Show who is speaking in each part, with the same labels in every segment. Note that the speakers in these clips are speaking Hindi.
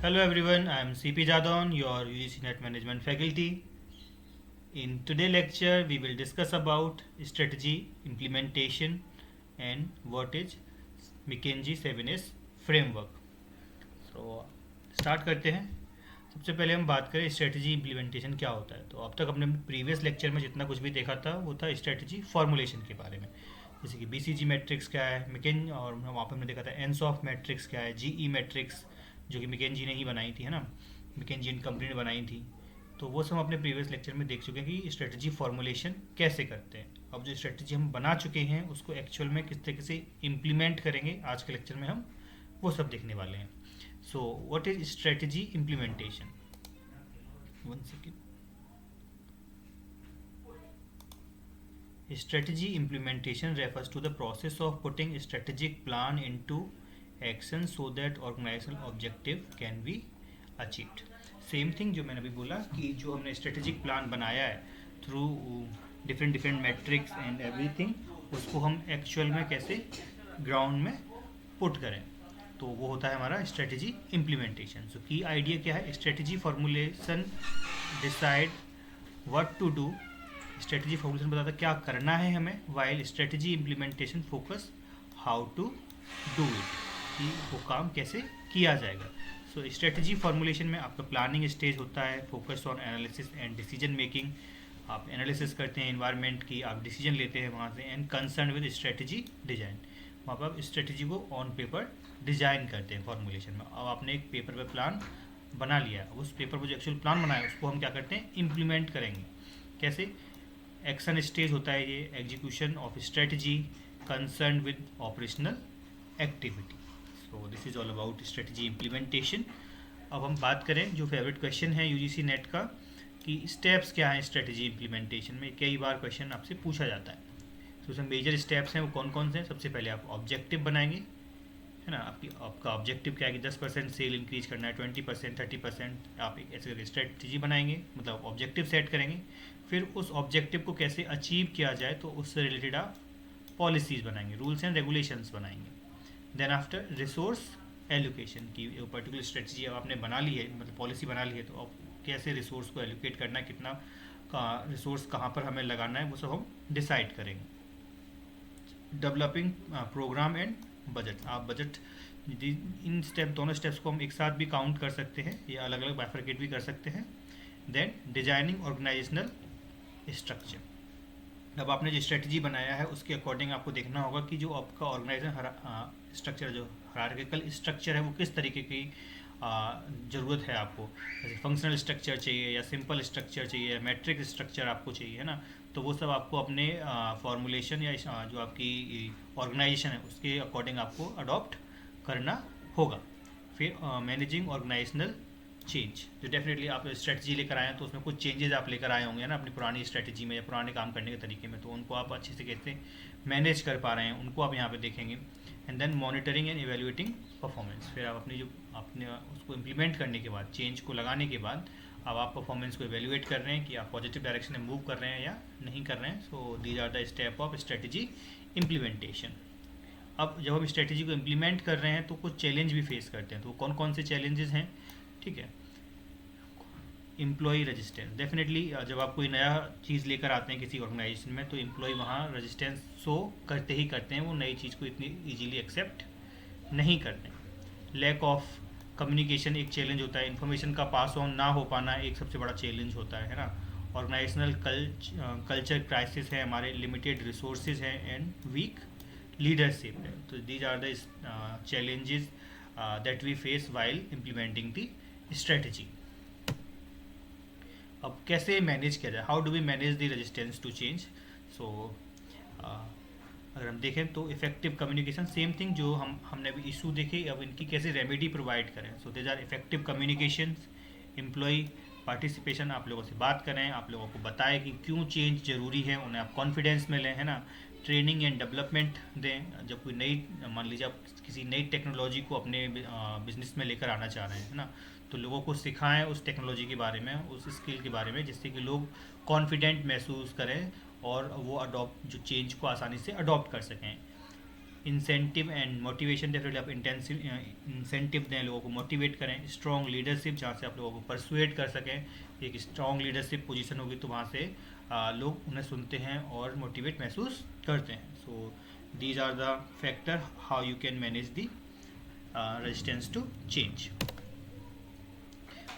Speaker 1: Hello everyone, I am CP Jadon, your UGC Net Management faculty. In today's lecture, we will discuss about strategy implementation and what is McKinsey 7S framework. So start करते हैं. सबसे पहले हम बात करें स्ट्रेटजी इम्प्लीमेंटेशन क्या होता है. तो अब तक हमने प्रीवियस लेक्चर में जितना कुछ भी देखा था वो था स्ट्रेटजी फॉर्मुलेशन के बारे में. जैसे कि BCG मैट्रिक्स क्या है, मिकेन, और वहाँ पर हमने देखा था एनसॉफ मैट्रिक्स क्या है, GE मैट्रिक्स जो कि मिकेनजी ने ही बनाई थी, है ना, मिकेनजी एंड कंपनी ने बनाई थी. तो वो सब हम अपने प्रीवियस लेक्चर में देख चुके हैं कि स्ट्रेटजी फॉर्मुलेशन कैसे करते हैं. अब जो स्ट्रेटजी हम बना चुके हैं उसको एक्चुअल में किस तरीके से इम्प्लीमेंट करेंगे आज के लेक्चर में हम वो सब देखने वाले हैं. So what is strategy implementation. One second. Strategy implementation refers to the process of putting strategic plan into action so that organizational objective can be achieved. Same thing जो मैंने अभी बोला कि जो हमने स्ट्रेटेजिक प्लान बनाया है through different different matrix and everything, उसको हम एक्चुअल में कैसे ग्राउंड में पुट करें, तो वो होता है हमारा स्ट्रेटेजी इम्प्लीमेंटेशन. सो की आइडिया क्या है. Strategy formulation decide what to do. Strategy formulation बताता है क्या करना है हमें, while strategy implementation focus how to do it, कि वो काम कैसे किया जाएगा. सो स्ट्रेटजी फॉर्मुलेशन में आपका प्लानिंग स्टेज होता है, focus on analysis and decision making. आप एनालिसिस करते हैं इन्वायरमेंट की, आप डिसीजन लेते हैं वहाँ से, and concern with strategy design. वहाँ पर आप स्ट्रेटजी को ऑन पेपर डिजाइन करते हैं फॉर्मुलेशन में. अब आपने एक पेपर पर प्लान बना लिया, उस पेपर पर जो एक्चुअल प्लान बनाया उसको हम क्या करते हैं, इम्प्लीमेंट करेंगे. कैसे. एक्शन स्टेज होता है ये, execution of strategy concern with operational activity. So this is all about strategy implementation. अब हम बात करें जो फेवरेट क्वेश्चन है UGC नेट का, कि स्टेप्स क्या हैं स्ट्रेटजी इम्प्लीमेंटेशन में. कई बार क्वेश्चन आपसे पूछा जाता है. तो उसमें मेजर स्टेप्स हैं वो कौन कौन से हैं. सबसे पहले आप ऑब्जेक्टिव बनाएंगे, है ना. आपका ऑब्जेक्टिव क्या है कि 10% सेल इंक्रीज करना है, 20%, 30%. आप एक ऐसे करके स्ट्रेटजी बनाएंगे, मतलब ऑब्जेक्टिव सेट करेंगे. फिर उस ऑब्जेक्टिव को कैसे अचीव किया जाए तो उससे रिलेटेड आप पॉलिसीज़ बनाएंगे, रूल्स एंड रेगुलेशंस बनाएंगे. देन आफ्टर रिसोर्स एलोकेशन की पर्टिकुलर स्ट्रेटजी अब आपने बना ली है, मतलब पॉलिसी बना ली है, तो अब कैसे रिसोर्स को एलोकेट करना है, कितना का रिसोर्स कहाँ पर हमें लगाना है, वो सब हम डिसाइड करेंगे. Developing programme and budget. आप बजट, इन दोनों स्टेप्स को हम एक साथ भी काउंट कर सकते हैं या अलग अलग बाइफरकेट भी कर सकते हैं. Then designing organisational structure. अब आपने जो स्ट्रेटजी बनाया है उसके अकॉर्डिंग आपको देखना होगा कि जो आपका ऑर्गेनाइजेशन स्ट्रक्चर, जो हायरार्किकल स्ट्रक्चर है, वो किस तरीके की ज़रूरत है आपको. जैसे फंक्शनल स्ट्रक्चर चाहिए या सिंपल स्ट्रक्चर चाहिए या मैट्रिक स्ट्रक्चर आपको चाहिए, है ना. तो वो सब आपको अपने फॉर्मुलेशन या जो आपकी ऑर्गेनाइजेशन है उसके अकॉर्डिंग आपको अडॉप्ट करना होगा. फिर मैनेजिंग ऑर्गेनाइजेशनल चेंज. जो डेफिनेटली आप स्ट्रेटजी लेकर आए हैं तो उसमें कुछ चेंजेस आप लेकर आए होंगे ना अपनी पुरानी स्ट्रेटजी में या पुराने काम करने के तरीके में, तो उनको आप अच्छे से कैसे मैनेज कर पा रहे हैं उनको आप यहाँ पे देखेंगे. And then monitoring and evaluating performance. फिर आप अपनी जो आपने उसको इम्प्लीमेंट करने के बाद, चेंज को लगाने के बाद, अब आप परफॉर्मेंस को इवेल्युएट कर रहे हैं कि आप पॉजिटिव डायरेक्शन में मूव कर रहे हैं या नहीं कर रहे हैं. So these are the step of strategy implementation. अब जब हम स्ट्रेटजी को इम्प्लीमेंट कर रहे हैं तो कुछ चैलेंज भी फेस करते हैं. तो कौन कौन से चैलेंजेस हैं, ठीक है. Employ resistance. डेफिनेटली जब आप कोई नया चीज़ लेकर आते हैं किसी ऑर्गेनाइजेशन में तो एम्प्लॉय वहाँ रजिस्टेंस शो करते ही करते हैं, वो नई चीज़ को इतनी इजीली एक्सेप्ट नहीं करते. लैक ऑफ कम्युनिकेशन एक चैलेंज होता है. इन्फॉर्मेशन का पास ऑन ना हो पाना एक सबसे बड़ा चैलेंज होता है ना. ऑर्गेनाइजेशनल कल्चर क्राइसिस है, हमारे लिमिटेड रिसोर्सेज हैं एंड वीक लीडरशिप है. तो these are the challenges that we face while implementing the strategy. अब कैसे मैनेज किया जाए, how do we manage the resistance to change. So अगर हम देखें तो इफेक्टिव कम्युनिकेशन, सेम थिंग जो हमने अभी इशू देखे, अब इनकी कैसे रेमेडी प्रोवाइड करें. So there are effective communication, employee participation. आप लोगों से बात करें, आप लोगों को बताएं कि क्यों चेंज ज़रूरी है, उन्हें आप कॉन्फिडेंस में लें, है ना. ट्रेनिंग एंड डेवलपमेंट दें. जब कोई नई, मान लीजिए आप किसी नई टेक्नोलॉजी को अपने बिजनेस में लेकर आना चाह रहे हैं, है ना, तो लोगों को सिखाएं उस टेक्नोलॉजी के बारे में, उस स्किल के बारे में, जिससे कि लोग कॉन्फिडेंट महसूस करें और वो अडॉप्ट, जो चेंज को आसानी से अडॉप्ट कर सकें. इंसेंटिव एंड मोटिवेशन, डेफिनेटली आप इंटेंसिव इंसेंटिव दें, लोगों को मोटिवेट करें। स्ट्रॉन्ग लीडरशिप, जहाँ से आप लोगों को परसुएट कर सकें। एक स्ट्रॉन्ग लीडरशिप पोजीशन होगी तो वहाँ से लोग उन्हें सुनते हैं और मोटिवेट महसूस करते हैं। So these are the factor how you can manage the resistance to change.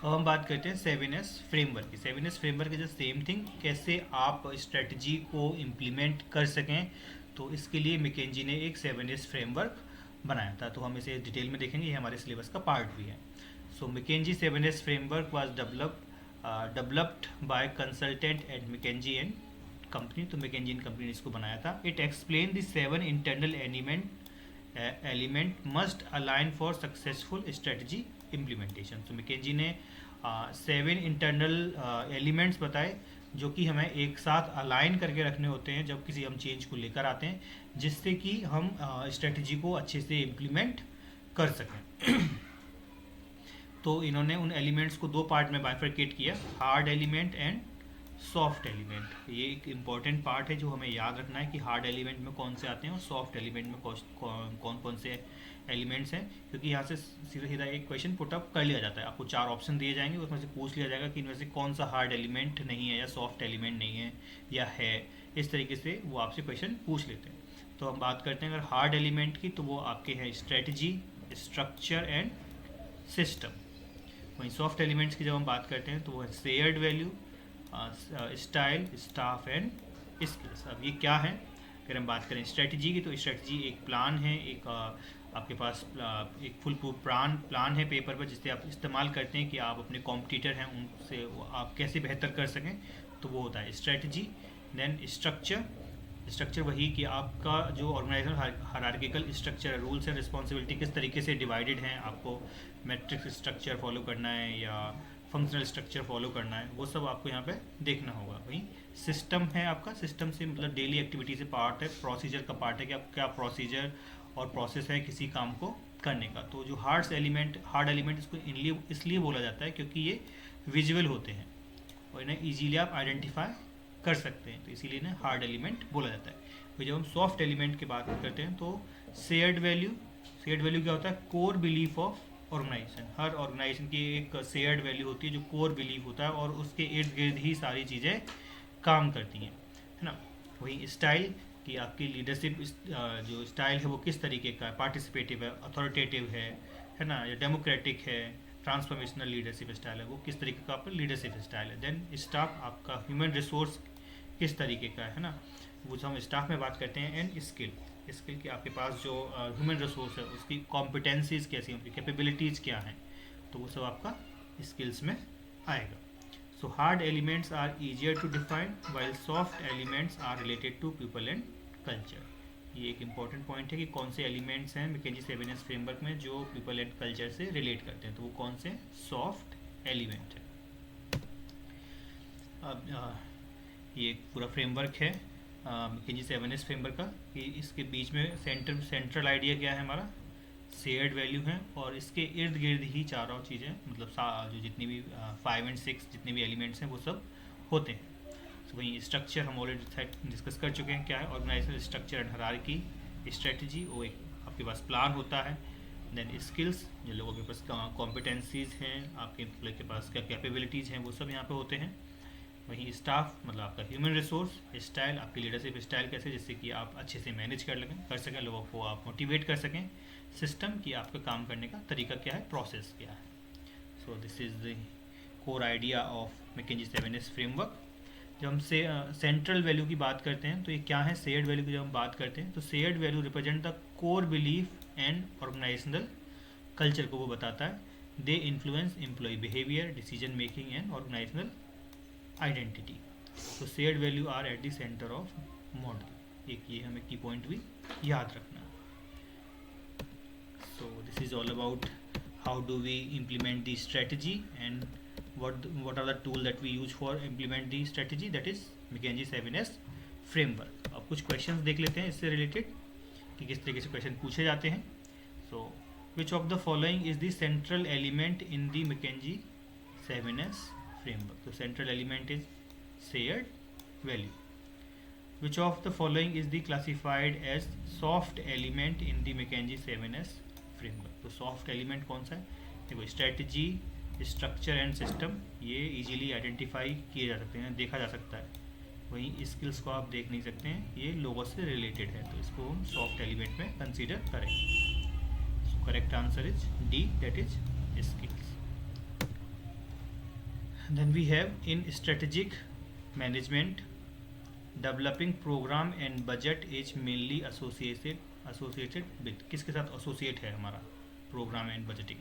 Speaker 1: अब हम बात करते हैं 7S फ्रेमवर्क की। 7S framework is the same thing, कैसे आप स्ट्रेटजी को इम्प्लीमेंट कर सकें। तो इसके लिए मैकेंजी ने एक 7S फ्रेमवर्क बनाया था, तो हम इसे डिटेल में देखेंगे, ये हमारे सिलेबस का पार्ट भी है। So McKinsey 7S framework was developed by consultant at McKinsey and company. तो मैकेंजी एंड कंपनी ने इसको बनाया था। It explain the 7 internal element must align for successful strategy implementation. तो मैकेंजी ने 7 इंटरनल एलिमेंट्स बताए जो कि हमें एक साथ अलाइन करके रखने होते हैं जब किसी हम चेंज को लेकर आते हैं, जिससे कि हम स्ट्रेटजी को अच्छे से इम्प्लीमेंट कर सकें। तो इन्होंने उन एलिमेंट्स को दो पार्ट में बाइफरकेट किया, hard element and soft element. ये एक इम्पॉर्टेंट पार्ट है जो हमें याद रखना है कि हार्ड एलिमेंट में कौन से आते हैं और सॉफ्ट एलिमेंट में कौन कौन से एलिमेंट्स हैं, क्योंकि यहाँ से सीधा सीधा एक क्वेश्चन पुट अप कर लिया जाता है। आपको 4 ऑप्शन दिए जाएंगे, उसमें से पूछ लिया जाएगा कि इनमें से कौन सा हार्ड एलिमेंट नहीं है या सॉफ्ट एलिमेंट नहीं है या है। इस तरीके से वो आपसे क्वेश्चन पूछ लेते हैं। तो हम बात करते हैं अगर हार्ड एलिमेंट की, तो वो आपके हैं स्ट्रेटजी, स्ट्रक्चर एंड सिस्टम। वहीं सॉफ्ट एलिमेंट्स की जब हम बात करते हैं तो वो है shared value, style, staff and skills. अब ये क्या है? अगर हम बात करें स्ट्रेटजी की, तो स्ट्रेटजी एक प्लान है, एक आपके पास एक फुल प्रूफ प्लान है पेपर पर, जिससे आप इस्तेमाल करते हैं कि आप अपने कॉम्पिटिटर हैं उनसे आप कैसे बेहतर कर सकें। तो वो होता है स्ट्रेटजी। देन स्ट्रक्चर वही कि आपका जो ऑर्गेनाइजेशन हायरार्किकल स्ट्रक्चर है, रूल्स एंड रिस्पॉन्सिबिलिटी किस तरीके से डिवाइडेड हैं, आपको मैट्रिक्स स्ट्रक्चर फॉलो करना है या फंक्शनल स्ट्रक्चर फॉलो करना है, वो सब आपको यहाँ पे देखना होगा। वहीं सिस्टम है आपका, सिस्टम से मतलब डेली एक्टिविटी से पार्ट है, प्रोसीजर का पार्ट है कि आप क्या प्रोसीजर और प्रोसेस है किसी काम को करने का। तो जो हार्ड एलिमेंट इसको इसलिए बोला जाता है क्योंकि ये विजुअल होते हैं और इन्हें ईजीली आप आइडेंटिफाई कर सकते हैं, तो इसीलिए इन्हें हार्ड एलिमेंट बोला जाता है। तो जब हम सॉफ्ट एलिमेंट की बात करते हैं तो शेयर्ड वैल्यू क्या होता है? Core belief of organisation. हर ऑर्गेनाइजेशन की एक शेयर्ड वैल्यू होती है जो कोर बिलीफ होता है और उसके इर्द गिर्द ही सारी चीज़ें काम करती हैं, है ना। वही स्टाइल कि आपकी लीडरशिप जो स्टाइल है वो किस तरीके का है, पार्टिसिपेटिव है, अथॉरिटेटिव है ना, या डेमोक्रेटिक है, ट्रांसफॉर्मेशनल लीडरशिप स्टाइल है, वो किस तरीके का आपका लीडरशिप स्टाइल है। देन स्टाफ आपका ह्यूमन रिसोर्स किस तरीके का है ना, वो जो हम स्टाफ में बात करते हैं। एंड स्किल कि आपके पास जो ह्यूमन रिसोर्स है उसकी कॉम्पिटेंसीज कैसी, उनकी कैपेबिलिटीज़ क्या हैं, तो वो सब आपका स्किल्स में आएगा। So hard elements are easier to define while soft elements are related to people and culture. ये एक इंपॉर्टेंट पॉइंट है कि कौन से एलिमेंट्स हैं मैकेंजी 7S फ्रेमवर्क में जो पीपल एंड कल्चर से रिलेट करते हैं, तो वो कौन से सॉफ्ट एलिमेंट है। अब ये पूरा फ्रेमवर्क है मैकेंजी 7S फ्रेमवर्क का, कि इसके बीच में सेंट्रल आइडिया क्या है हमारा, शेयर्ड वैल्यू है, और इसके इर्द गिर्द ही चारों चीज़ें मतलब जो जितनी भी 5 और 6 जितने भी एलिमेंट्स हैं वो सब होते हैं। तो वहीं स्ट्रक्चर हम ऑलरेडी डिस्कस कर चुके हैं क्या है, organisational structure and hierarchy. Strategy वो एक आपके पास प्लान होता है। देन स्किल्स, जो लोगों के पास कॉम्पिटेंसीज हैं, आपके एम्प्लॉय के पास क्या कैपेबिलिटीज़ हैं, वो सब यहाँ पे होते हैं। वहीं स्टाफ मतलब आपका ह्यूमन रिसोर्स। स्टाइल आपकी लीडरशिप स्टाइल कैसे, जिससे कि आप अच्छे से मैनेज कर सकें, लोगों को आप मोटिवेट कर सकें। सिस्टम की आपका काम करने का तरीका क्या है, प्रोसेस क्या है। So this is the core idea of McKinsey 7S framework. जब हम से सेंट्रल वैल्यू की बात करते हैं तो ये क्या है, शेयर्ड वैल्यू की जब हम बात करते हैं तो shared value represent the core belief and organisational culture को वो बताता है। They influence employ behaviour, decision making and organisational identity. तो shared value are at the centre of model. एक ये हमें की पॉइंट भी याद रखना। So this is all about how do we implement the strategy and what are the tool that we use for implement the strategy, that is McKinsey 7S framework। अब कुछ questions देख लेते हैं इससे related कि किस तरीके से question पूछे जाते हैं। So which of the following is the central element in the McKinsey 7S framework? तो central element is shared value। Which of the following is the classified as soft element in the McKinsey 7S framework. तो सॉफ्ट एलिमेंट कौन सा है? देखो स्ट्रेटजी, स्ट्रक्चर एंड सिस्टम, ये इजीली आइडेंटिफाई किए जा सकते हैं, देखा जा सकता है। वहीं स्किल्स को आप देख नहीं सकते हैं, ये लोगों से रिलेटेड है, तो इसको हम सॉफ्ट एलिमेंट में कंसीडर करें। So correct answer is D, that is skills. Then we have in strategic management developing programme and budget is mainly associated with, किसके साथ एसोसिएट है हमारा प्रोग्राम एंड बजटिंग?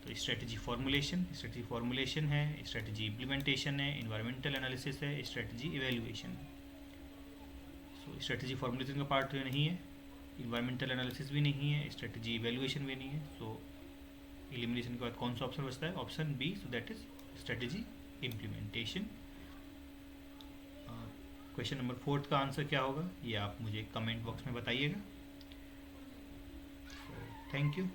Speaker 1: तो स्ट्रेटजी फॉर्मुलेशन है, स्ट्रेटजी इम्प्लीमेंटेशन है, इन्वायरमेंटल एनालिसिस है, स्ट्रेटजी इवेल्युएशन है। सो स्ट्रेटजी फॉर्मुलेशन का पार्ट तो नहीं है, इन्वायरमेंटल एनालिसिस भी नहीं है, स्ट्रेटजी इवेल्युएशन भी नहीं है। सो एलिमिनेशन के बाद कौन सा ऑप्शन बचता है? Option B, so that is strategy implementation. Question number 4 का आंसर क्या होगा, ये आप मुझे कमेंट बॉक्स में बताइएगा। Thank you.